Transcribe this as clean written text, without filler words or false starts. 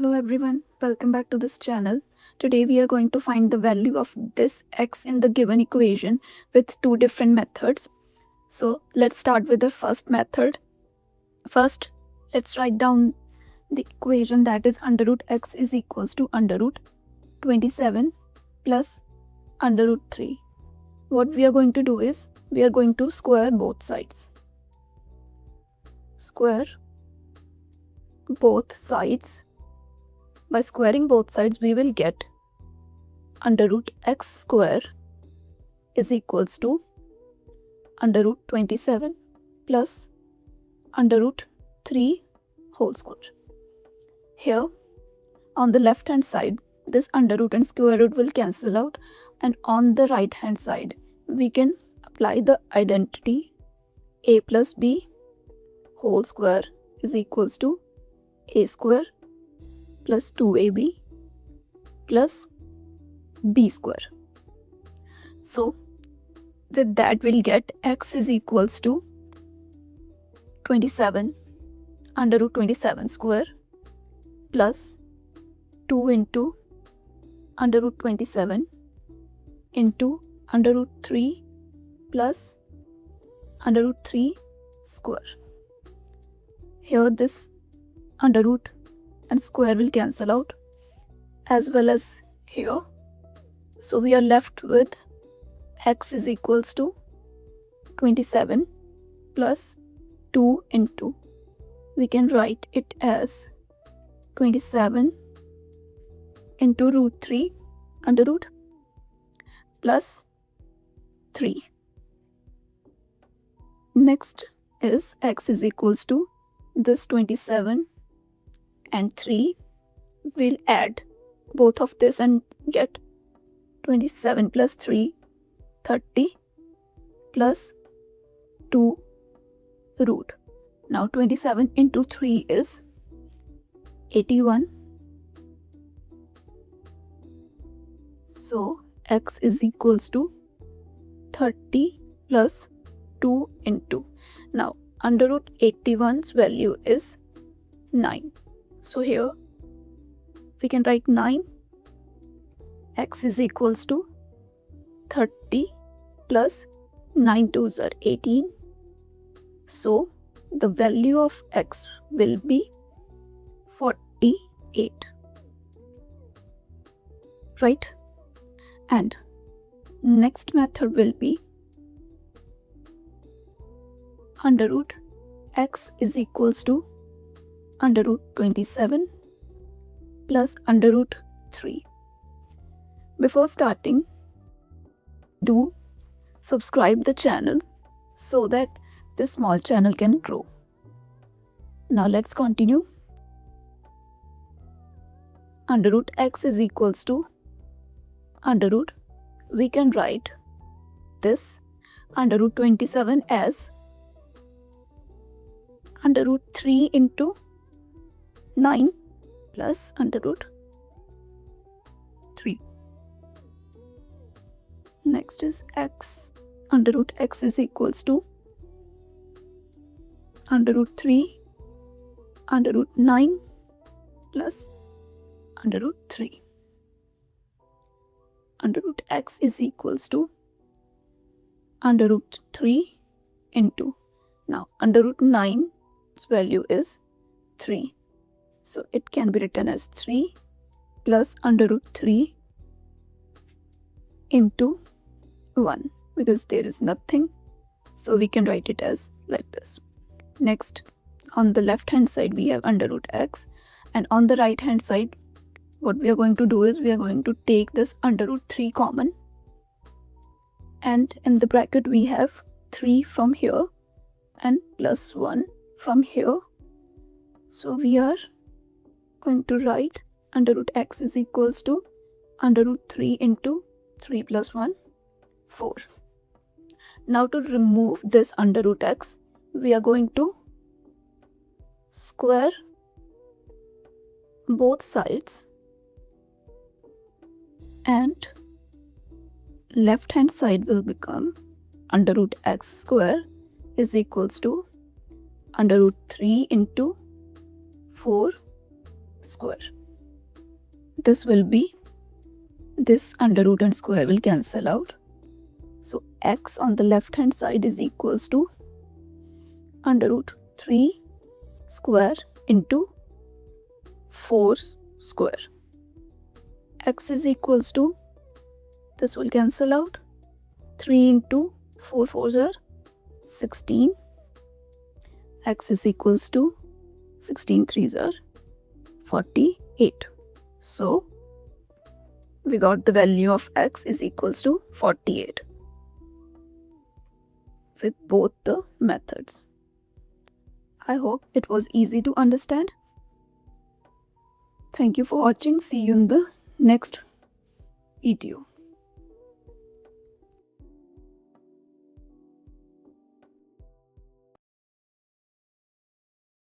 Hello everyone, welcome back to this channel. Today we are going to find the value of this x in the given equation with two different methods. So let's start with the first method. First, let's write down the equation, that is under root x is equals to under root 27 plus under root 3. What we are going to do is we are going to square both sides. Square both sides. By squaring both sides, we will get under root x square is equals to under root 27 plus under root 3 whole square. Here, on the left hand side, this under root and square root will cancel out, and on the right hand side, we can apply the identity a plus b whole square is equals to a square plus 2ab plus b square. So with that we'll get x is equals to 27 under root 27 square plus 2 into under root 27 into under root 3 plus under root 3 square. Here this under root and square will cancel out, as well as here. So we are left with x is equals to 27 plus 2 into, we can write it as 27 into root 3 under root plus 3. Next is x is equals to this 27 and 3. We'll add both of this and get 27 plus 3, 30 plus 2 root. Now 27 into 3 is 81. So x is equals to 30 plus 2 into. Now under root 81's value is 9. So here we can write 9. X is equals to 30 plus 9 2s are 18. So the value of x will be 48. Right? And next method will be under root x is equals to under root 27 plus under root 3. Before starting, do subscribe the channel so that this small channel can grow. Now let's continue. Under root x is equals to under root, we can write this under root 27 as under root 3 into 9 plus under root 3. Next is x. Under root x is equals to under root 3 under root 9 plus under root 3. Under root x is equals to under root 3 into, now under root 9's value is 3. So it can be written as 3 plus under root 3 into 1, because there is nothing. So we can write it as like this. Next, on the left hand side we have under root x, and on the right hand side what we are going to do is we are going to take this under root 3 common, and in the bracket we have 3 from here and plus 1 from here. So we are going to write under root x is equals to under root 3 into 3 plus 1, 4. Now to remove this under root x, we are going to square both sides, and left hand side will become under root x square is equals to under root 3 into 4 square. this will be, this under root and square will cancel out. So x on the left hand side is equals to under root 3 square into 4 square. X is equals to, this will cancel out, 3 into 4 4s are 16. X is equals to 16 3s are 48. So we got the value of x is equals to 48 with both the methods. I hope it was easy to understand. Thank you for watching. See you in the next video.